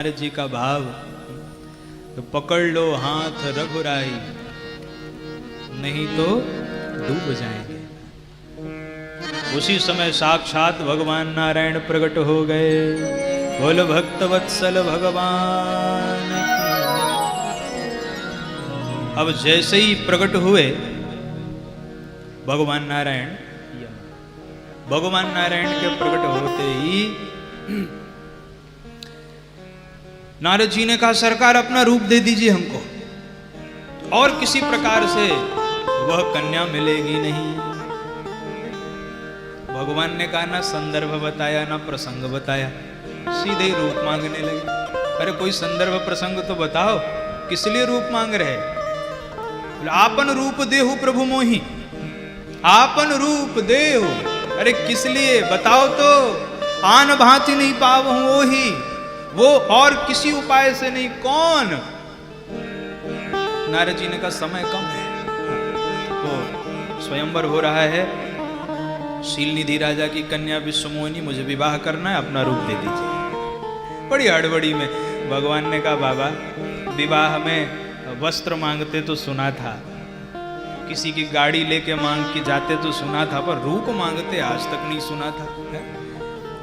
नारद जी का भाव तो पकड़ लो हाथ रघुराई, नहीं तो डूब जाएंगे। उसी समय साक्षात भगवान नारायण प्रकट हो गए। बोल भक्त वत्सल भगवान। अब जैसे ही प्रकट हुए भगवान नारायण के प्रकट होते ही नारद जी ने कहा, सरकार अपना रूप दे दीजिए हमको, और किसी प्रकार से वह कन्या मिलेगी नहीं। भगवान ने कहा, ना संदर्भ बताया ना प्रसंग बताया, सीधे ही रूप मांगने लगे। अरे कोई संदर्भ प्रसंग तो बताओ, किस लिए रूप मांग रहे? आपन रूप देहु प्रभु मोहि, आपन रूप देहु। अरे किस लिए बताओ तो। आन भांति नहीं पावहु ओही, वो और किसी उपाय से नहीं। कौन? नारद जी ने कहा, समय कम है, तो स्वयंवर हो रहा है, शीलनिधि राजा की कन्या विश्वमोहिनी, मुझे विवाह करना है, अपना रूप दे दीजिए। बड़ी हड़बड़ी में भगवान ने कहा, बाबा विवाह में वस्त्र मांगते तो सुना था, किसी की गाड़ी लेके मांग के जाते तो सुना था, पर रूप मांगते आज तक नहीं सुना था।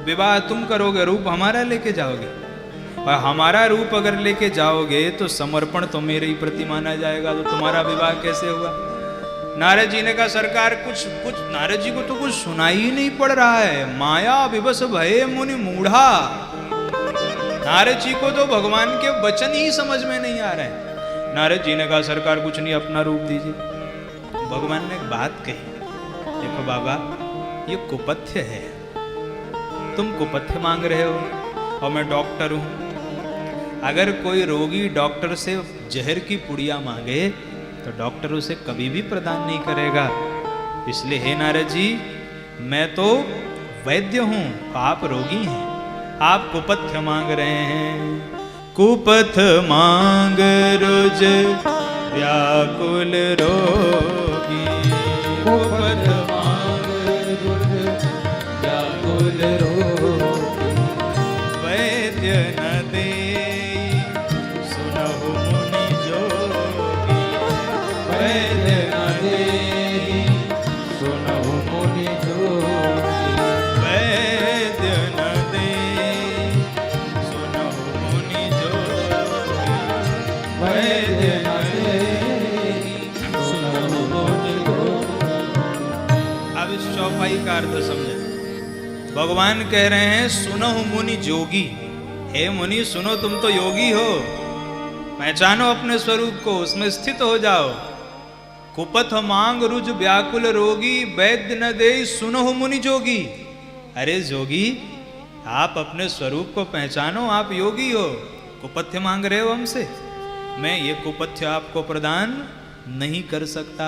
विवाह तुम करोगे, रूप हमारा लेके जाओगे, और हमारा रूप अगर लेके जाओगे तो समर्पण तो मेरे ही प्रति माना जाएगा, तो तुम्हारा विवाह कैसे हुआ? नारद जी ने कहा, सरकार कुछ नारद जी को तो कुछ सुनाई ही नहीं पड़ रहा है। माया विवश भये मुनि मूढ़ा। नारद जी को तो भगवान के वचन ही समझ में नहीं आ रहे हैं। नारद जी ने कहा, सरकार कुछ नहीं, अपना रूप दीजिए। भगवान ने एक बात कही, देखो बाबा ये कुपथ्य है, तुम कुपथ्य मांग रहे हो, और मैं डॉक्टर हूं। अगर कोई रोगी डॉक्टर से जहर की पुड़िया मांगे तो डॉक्टर उसे कभी भी प्रदान नहीं करेगा। इसलिए हे नारद जी, मैं तो वैद्य हूं, आप रोगी हैं, आप कुपथ्य मांग रहे हैं। कुपथ मांग रुज व्याकुल रोगी, कुपथ मांग रुज व्याकुल रोगी, वैद्य न दे सुनहु मुनि जोगी, वैद्य न दे सुनहु मुनि जोगी, वैद्य न दे सुनहु मुनि जोगी, वैद्य न दे सुनहु मुनि जोगी। अब इस चौपाई का अर्थ समझे। भगवान कह रहे हैं, सुनहु मुनि जोगी। हे मुनि सुनो, तुम तो योगी हो, पहचानो अपने स्वरूप को, उसमें स्थित हो जाओ। कुपथ मांग रुज व्याकुल रोगी, वैद्य न दे सुनहु मुनि जोगी। अरे जोगी, आप अपने स्वरूप को पहचानो, आप योगी हो, कुपथ्य मांग रहे हो हमसे, मैं ये कुपथ्य आपको प्रदान नहीं कर सकता।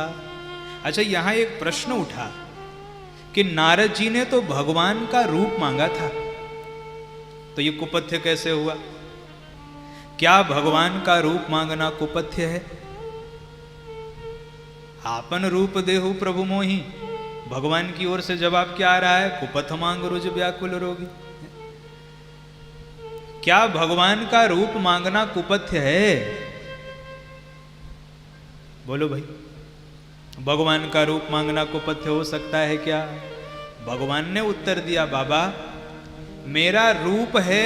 अच्छा, यहां एक प्रश्न उठा कि नारद जी ने तो भगवान का रूप मांगा था, तो ये कुपथ्य कैसे हुआ? क्या भगवान का रूप मांगना कुपथ्य है? आपन रूप देहु प्रभु मोहि, भगवान की ओर से जवाब क्या आ रहा है? कुपथ मांग रुज व्याकुल रोगी। क्या भगवान का रूप मांगना कुपथ्य है? बोलो भाई, भगवान का रूप मांगना कुपथ्य हो सकता है क्या? भगवान ने उत्तर दिया, बाबा मेरा रूप है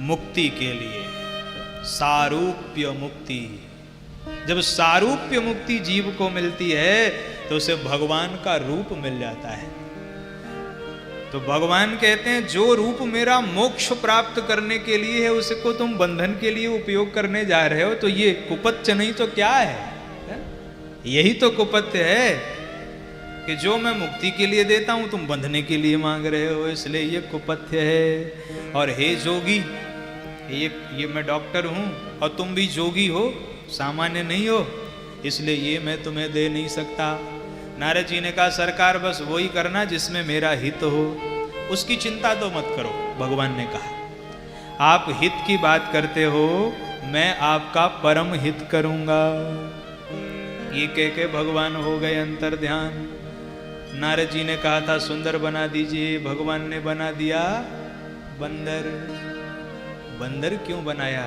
मुक्ति के लिए, सारूप्य मुक्ति। जब सारूप्य मुक्ति जीव को मिलती है तो उसे भगवान का रूप मिल जाता है। तो भगवान कहते हैं, जो रूप मेरा मोक्ष प्राप्त करने के लिए है, उसको तुम बंधन के लिए उपयोग करने जा रहे हो, तो ये कुपथ्य नहीं तो क्या है? यही तो कुपथ्य है कि जो मैं मुक्ति के लिए देता हूं तुम बंधने के लिए मांग रहे हो, इसलिए ये कुपथ्य है। और हे जोगी, ये मैं डॉक्टर हूं और तुम भी जोगी हो, सामान्य नहीं हो, इसलिए ये मैं तुम्हें दे नहीं सकता। नारद जी ने कहा, सरकार बस वही करना जिसमें मेरा हित हो, उसकी चिंता तो मत करो। भगवान ने कहा, आप हित की बात करते हो, मैं आपका परम हित करूंगा। ये कह के भगवान हो गए अंतर ध्यान। नारद जी ने कहा था सुंदर बना दीजिए, भगवान ने बना दिया बंदर। बंदर क्यों बनाया?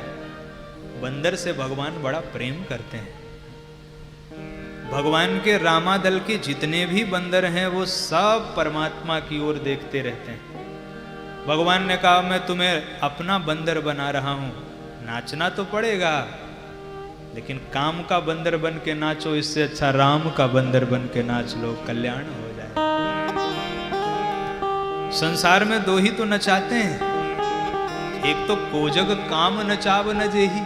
बंदर से भगवान बड़ा प्रेम करते हैं। भगवान के रामादल के जितने भी बंदर हैं वो सब परमात्मा की ओर देखते रहते हैं। भगवान ने कहा मैं तुम्हें अपना बंदर बना रहा हूं, नाचना तो पड़ेगा, लेकिन काम का बंदर बन के नाचो, इससे अच्छा राम का बंदर बन के नाच लो, कल्याण हो जाए। संसार में दो ही तो नचाते हैं, एक तो कोजग काम नचाव न जेही,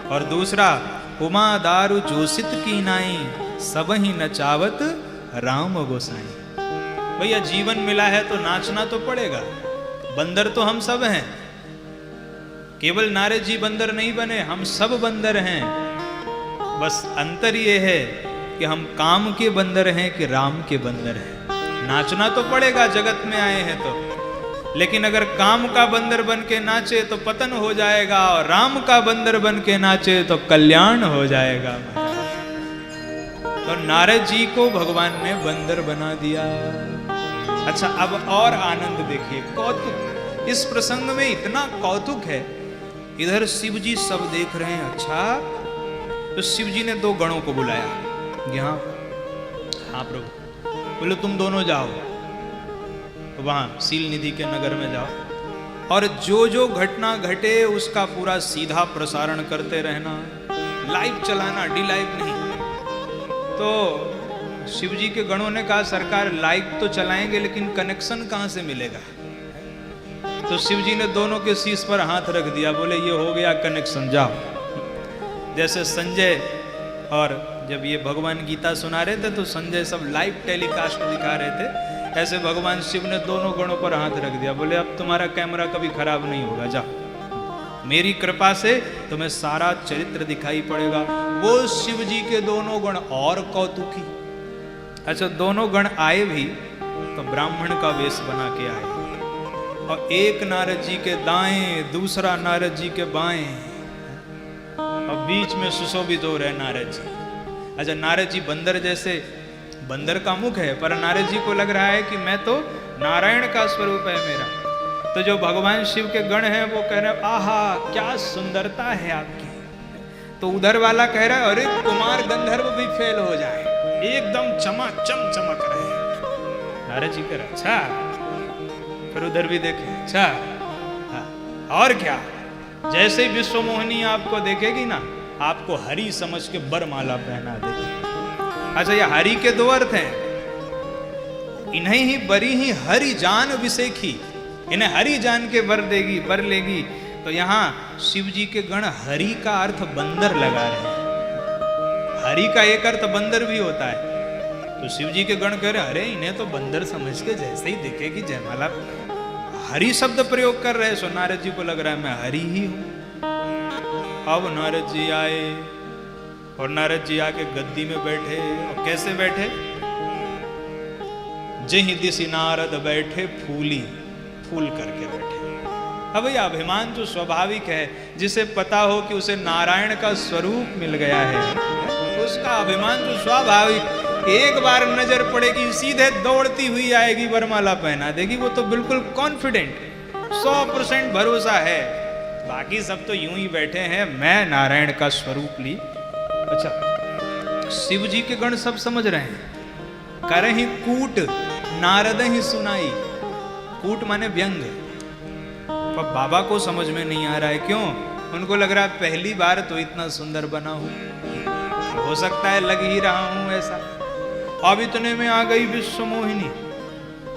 और दूसरा उमा दारू जोसित की नाई, सब ही नचावत राम गोसाई। भैया जीवन मिला है तो नाचना तो पड़ेगा। बंदर तो हम सब हैं, केवल नारद जी बंदर नहीं बने, हम सब बंदर हैं। बस अंतर ये है कि हम काम के बंदर हैं कि राम के बंदर हैं। नाचना तो पड़ेगा, जगत में आए हैं तो, लेकिन अगर काम का बंदर बन के नाचे तो पतन हो जाएगा, और राम का बंदर बन के नाचे तो कल्याण हो जाएगा। तो नारद जी को भगवान ने बंदर बना दिया। अच्छा, अब और आनंद देखिए, कौतुक। इस प्रसंग में इतना कौतुक है। इधर शिव जी सब देख रहे हैं। अच्छा, तो शिव जी ने दो गणों को बुलाया, यहाँ हाँ प्रभु, बोले तुम दोनों जाओ वहां सील निधि के नगर में जाओ, और जो जो घटना घटे उसका पूरा सीधा प्रसारण करते रहना, लाइव चलाना, डी लाइव नहीं। तो शिव जी के गणों ने कहा सरकार लाइव तो चलाएंगे लेकिन कनेक्शन कहां से मिलेगा? तो शिव जी ने दोनों के शीश पर हाथ रख दिया, बोले ये हो गया कनेक्शन, जाओ। जैसे संजय और जब ये भगवान गीता सुना रहे थे तो संजय सब लाइव टेलीकास्ट दिखा रहे थे, ऐसे भगवान शिव ने दोनों गणों पर हाथ रख दिया, बोले अब तुम्हारा कैमरा कभी खराब नहीं होगा, जाओ, मेरी कृपा से तुम्हें सारा चरित्र दिखाई पड़ेगा। वो शिव जी के दोनों गण और कौतुकी। अच्छा, दोनों गण आए भी तो ब्राह्मण का वेश बना के आए, और एक नारद जी के दाएं, दूसरा नारद जी के बाएं, और बीच में सुशोभित हो रहे नारद जी। अच्छा, नारद जी बंदर जैसे, बंदर का मुख है, पर नारद जी को लग रहा है कि मैं तो नारायण का स्वरूप है मेरा। तो जो भगवान शिव के गण हैं वो कह रहे हैं आहा क्या सुंदरता है आपकी। तो उधर वाला कह रहा है अरे कुमार गंधर्व भी फेल हो जाए, एकदम चमाचम चमक रहे हैं। नारद जी कह रहे अच्छा, फिर उधर भी देखे, अच्छा हाँ, और क्या? जैसे विश्व मोहिनी आपको देखेगी ना, आपको हरी समझ के बरमाला पहना देगी। अच्छा, ये हरि के दो अर्थ हैं, इन्हें ही बरी ही हरि जान विसेखी, इन्हें हरि जान के बर देगी, बर लेगी। तो यहाँ शिव जी के गण हरि का अर्थ बंदर लगा रहे हैं। हरि का एक अर्थ बंदर भी होता है। तो शिव जी के गण कह रहे अरे इन्हें तो बंदर समझ के जैसे ही देखेगी जयमाला, हरि शब्द प्रयोग कर रहे। सो नारद जी को लग रहा है मैं हरि ही हूं। अब नारद जी आए, और नारद जी आके गद्दी में बैठे, और कैसे बैठे? जही दिशि नारद बैठे फूली, फूल करके बैठे। अब भैया अभिमान तो स्वाभाविक है, जिसे पता हो कि उसे नारायण का स्वरूप मिल गया है उसका अभिमान तो स्वाभाविक। एक बार नजर पड़ेगी सीधे दौड़ती हुई आएगी, वरमाला पहना देगी। वो तो बिल्कुल कॉन्फिडेंट, 100% भरोसा है। बाकी सब तो यूं ही बैठे हैं, मैं नारायण का स्वरूप ली। अच्छा, शिव जी के गण सब समझ रहे हैं। करहि कूट नारद ही सुनाई, कूट माने व्यंग। पर बाबा को समझ में नहीं आ रहा है, क्यों? उनको लग रहा है पहली बार तो इतना सुंदर बना हूं, हो सकता है लग ही रहा हूं ऐसा। अब इतने में आ गई विश्व मोहिनी,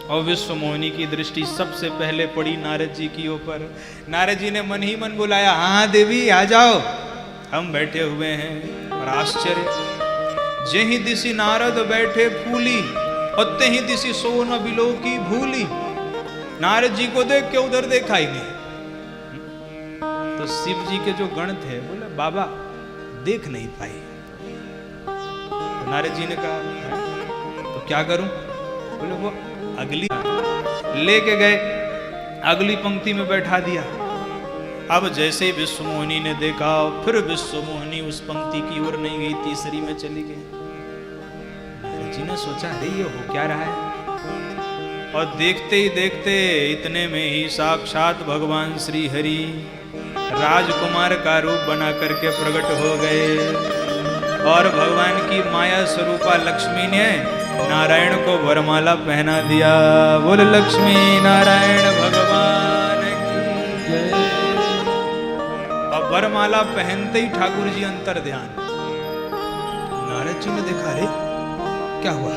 और विश्व मोहिनी की दृष्टि सबसे पहले पड़ी नारद जी की ऊपर। नारद जी ने मन ही मन बुलाया, हाँ देवी आ जाओ, हम बैठे हुए हैं। और आश्चर्य, जेहि दिशि नारद बैठे फूली, और तेहि दिशि सोन बिलो की भूली। नारद जी को देख के उधर देखा ही नहीं। तो शिव जी के जो गण थे बोले बाबा देख नहीं पाए। तो नारद जी ने कहा तो क्या करूं? बोले वो अगली लेके गए, अगली पंक्ति में बैठा दिया। अब जैसे विश्व मोहिनी ने देखा, फिर विश्व मोहिनी उस पंक्ति की ओर नहीं गई, तीसरी में चली गई। नारद जी ने सोचा अरे ये हो क्या रहा है? और देखते ही देखते इतने में ही साक्षात भगवान श्री हरि राजकुमार का रूप बना करके प्रकट हो गए और भगवान की माया स्वरूपा लक्ष्मी ने नारायण को वरमाला पहना दिया। बोल लक्ष्मी नारायण भगवान की जय। अब वरमाला पहनते ही ठाकुर जी अंतर ध्यान, नारद जी ने देखा, रे क्या हुआ?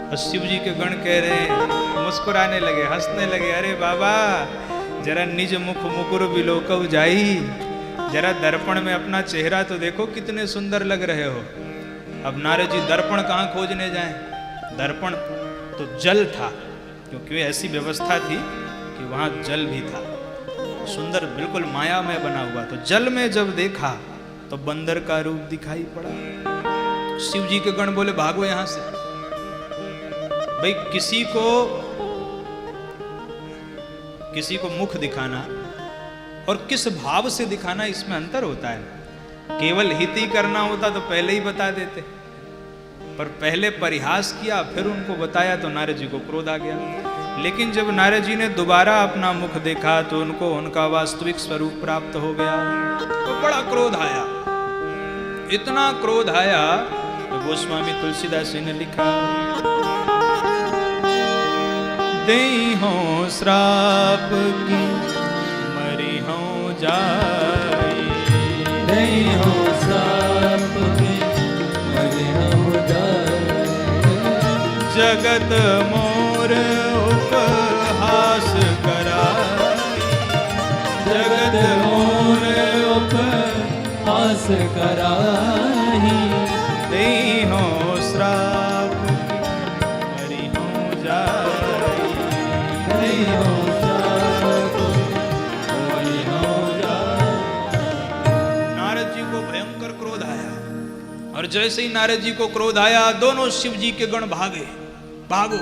और शिव जी के गण कह रहे हैं, मुस्कुराने लगे, हंसने लगे, अरे बाबा जरा निज मुख मुकुर बिलोकव जाई, जरा दर्पण में अपना चेहरा तो देखो, कितने सुंदर लग रहे हो। अब नारद जी दर्पण कहाँ खोजने जाएं? दर्पण तो जल था, क्योंकि ऐसी व्यवस्था थी कि वहां जल भी था, सुंदर बिल्कुल माया में बना हुआ। तो जल में जब देखा तो बंदर का रूप दिखाई पड़ा। शिव जी के गण बोले, भागो यहां से। भाई किसी को मुख दिखाना और किस भाव से दिखाना, इसमें अंतर होता है। केवल हित ही करना होता तो पहले ही बता देते, पर पहले परिहास किया फिर उनको बताया तो नारद जी को क्रोध आ गया। लेकिन जब नारद जी ने दोबारा अपना मुख देखा तो उनको उनका वास्तविक स्वरूप प्राप्त हो गया, तो बड़ा क्रोध आया। इतना क्रोध आया तो गोस्वामी तुलसीदास जी ने लिखा, देई हो श्राप की मरी हो जाई, देई हो श्राप की मरी हो जाई, जगत मोर उपहास कराई, जगत मोर उपहास कराई, देई हो श्राप की मरी हो जाई, देई हो श्राप मरी हो जाई। नारद जी को भयंकर क्रोध आया और जैसे ही नारद जी को क्रोध आया दोनों शिव जी के गण भागे। भागो,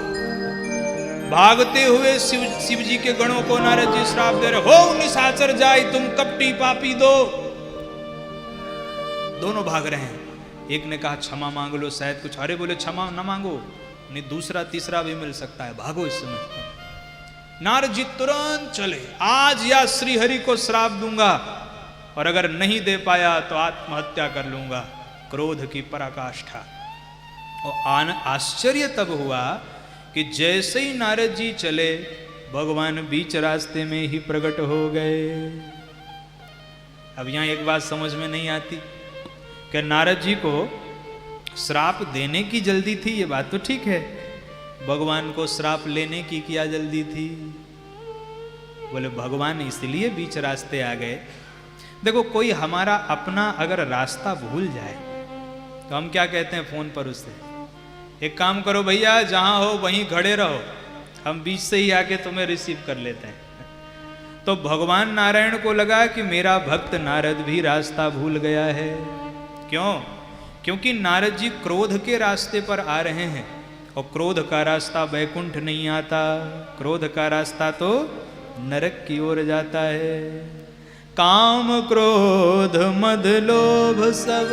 भागते हुए शिव जी के गणों को नारद जी श्राप दे रहे, हो निशाचर जाए तुम कपटी पापी दो। दोनों भाग रहे हैं। एक ने कहा क्षमा मांग लो, शायद कुछ, अरे बोले क्षमा न मांगो, नहीं दूसरा तीसरा भी मिल सकता है, भागो इस समय। नारद जी तुरंत चले, आज या श्री हरि को श्राप दूंगा और अगर नहीं दे पाया तो आत्महत्या कर लूंगा। क्रोध की पराकाष्ठा। और आश्चर्य तब हुआ कि जैसे ही नारद जी चले भगवान बीच रास्ते में ही प्रकट हो गए। अब यहां एक बात समझ में नहीं आती कि नारद जी को श्राप देने की जल्दी थी, ये बात तो ठीक है, भगवान को श्राप लेने की क्या जल्दी थी? बोले भगवान इसलिए बीच रास्ते आ गए। देखो कोई हमारा अपना अगर रास्ता भूल जाए तो हम क्या कहते हैं फोन पर उससे, एक काम करो भैया जहां हो वहीं खड़े रहो, हम बीच से ही आके तुम्हें रिसीव कर लेते हैं। तो भगवान नारायण को लगा कि मेरा भक्त नारद भी रास्ता भूल गया है। क्यों? क्योंकि नारद जी क्रोध के रास्ते पर आ रहे हैं और क्रोध का रास्ता वैकुंठ नहीं आता, क्रोध का रास्ता तो नरक की ओर जाता है। काम क्रोध मद लोभ सब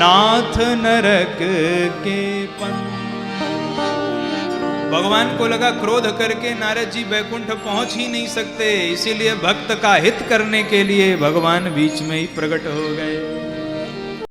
नाथ नरक के पंथ। भगवान को लगा क्रोध करके नारद जी वैकुंठ पहुंच ही नहीं सकते, इसीलिए भक्त का हित करने के लिए भगवान बीच में ही प्रकट हो गए।